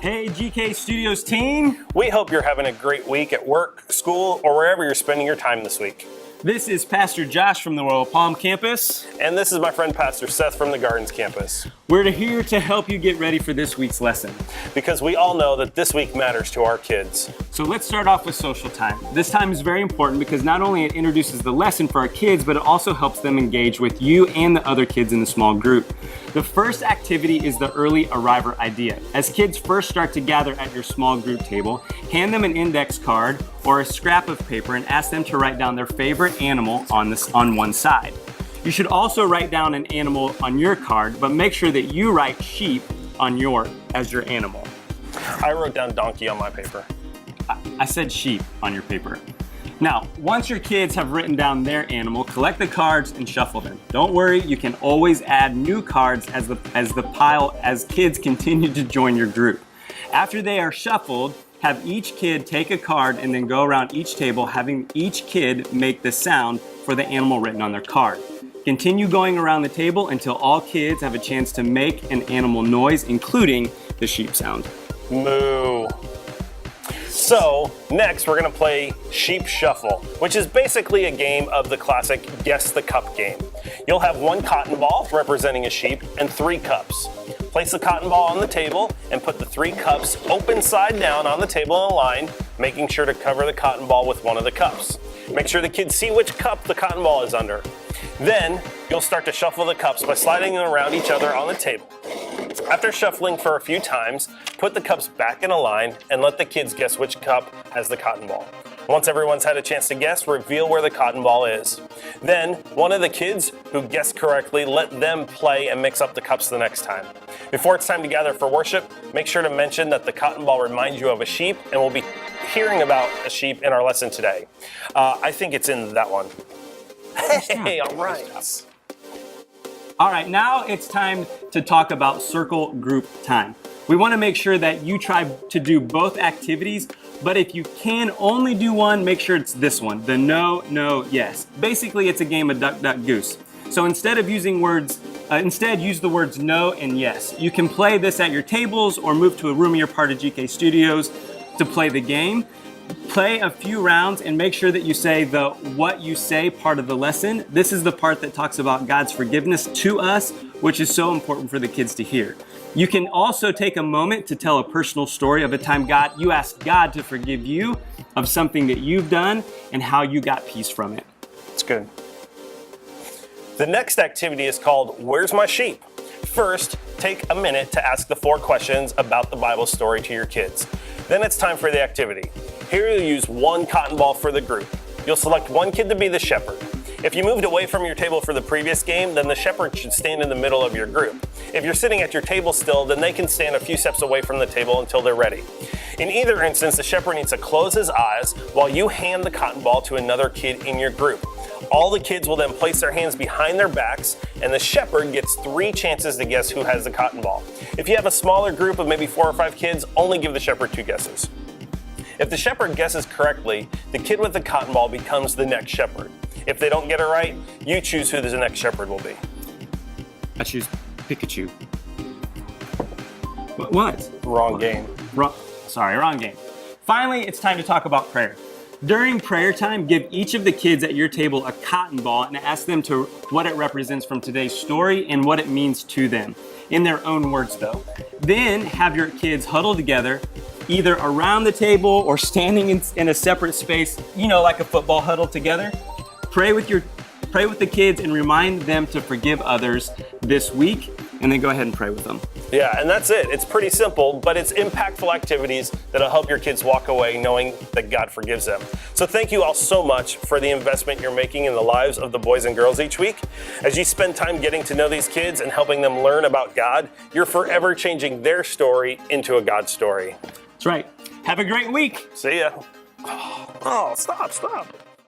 Hey GK Studios team! We hope you're having a great week at work, school, or wherever you're spending your time this week. This is Pastor Josh from the Royal Palm campus. And this is my friend Pastor Seth from the Gardens campus. We're here to help you get ready for this week's lesson. Because we all know that this week matters to our kids. So let's start off with social time. This time is very important because not only it introduces the lesson for our kids, but it also helps them engage with you and the other kids in the small group. The first activity is the early arriver idea. As kids first start to gather at your small group table, hand them an index card or a scrap of paper and ask them to write down their favorite animal on one side. You should also write down an animal on your card, but make sure that you write sheep as your animal. I wrote down donkey on my paper. I said sheep on your paper. Now, once your kids have written down their animal, collect the cards and shuffle them. Don't worry, you can always add new cards as kids continue to join your group. After they are shuffled, have each kid take a card and then go around each table, having each kid make the sound for the animal written on their card. Continue going around the table until all kids have a chance to make an animal noise, including the sheep sound. Moo. So, next we're going to play Sheep Shuffle, which is basically a game of the classic Guess the Cup game. You'll have one cotton ball representing a sheep and 3 cups. Place the cotton ball on the table and put the 3 cups open side down on the table in a line, making sure to cover the cotton ball with one of the cups. Make sure the kids see which cup the cotton ball is under. Then, you'll start to shuffle the cups by sliding them around each other on the table. After shuffling for a few times, put the cups back in a line and let the kids guess which cup has the cotton ball. Once everyone's had a chance to guess, reveal where the cotton ball is. Then, one of the kids who guessed correctly, let them play and mix up the cups the next time. Before it's time to gather for worship, make sure to mention that the cotton ball reminds you of a sheep, and we'll be hearing about a sheep in our lesson today. I think it's in that one. Hey, all right. All right, now it's time to talk about circle group time. We want to make sure that you try to do both activities, but if you can only do one, make sure it's this one, the no, no, yes. Basically, it's a game of duck, duck, goose. So instead of using words, instead use the words no and yes. You can play this at your tables or move to a roomier part of GK Studios to play the game. Play a few rounds and make sure that you say the what you say part of the lesson. This is the part that talks about God's forgiveness to us, which is so important for the kids to hear. You can also take a moment to tell a personal story of a time you asked God to forgive you of something that you've done and how you got peace from it. It's good. The next activity is called Where's My Sheep? First, take a minute to ask the 4 questions about the Bible story to your kids. Then it's time for the activity. Here you'll use 1 cotton ball for the group. You'll select 1 kid to be the shepherd. If you moved away from your table for the previous game, then the shepherd should stand in the middle of your group. If you're sitting at your table still, then they can stand a few steps away from the table until they're ready. In either instance, the shepherd needs to close his eyes while you hand the cotton ball to another kid in your group. All the kids will then place their hands behind their backs, and the shepherd gets 3 chances to guess who has the cotton ball. If you have a smaller group of maybe 4 or 5 kids, only give the shepherd 2 guesses. If the shepherd guesses correctly, the kid with the cotton ball becomes the next shepherd. If they don't get it right, you choose who the next shepherd will be. I choose Pikachu. What? Wrong game. Wrong game. Finally, it's time to talk about prayer. During prayer time, give each of the kids at your table a cotton ball and ask them what it represents from today's story and what it means to them, in their own words though. Then have your kids huddle together, either around the table or standing in a separate space, like a football huddle together. Pray with the kids and remind them to forgive others this week, and then go ahead and pray with them. Yeah, and that's it. It's pretty simple, but it's impactful activities that'll help your kids walk away knowing that God forgives them. So thank you all so much for the investment you're making in the lives of the boys and girls each week. As you spend time getting to know these kids and helping them learn about God, you're forever changing their story into a God story. That's right. Have a great week. See ya. Oh, stop.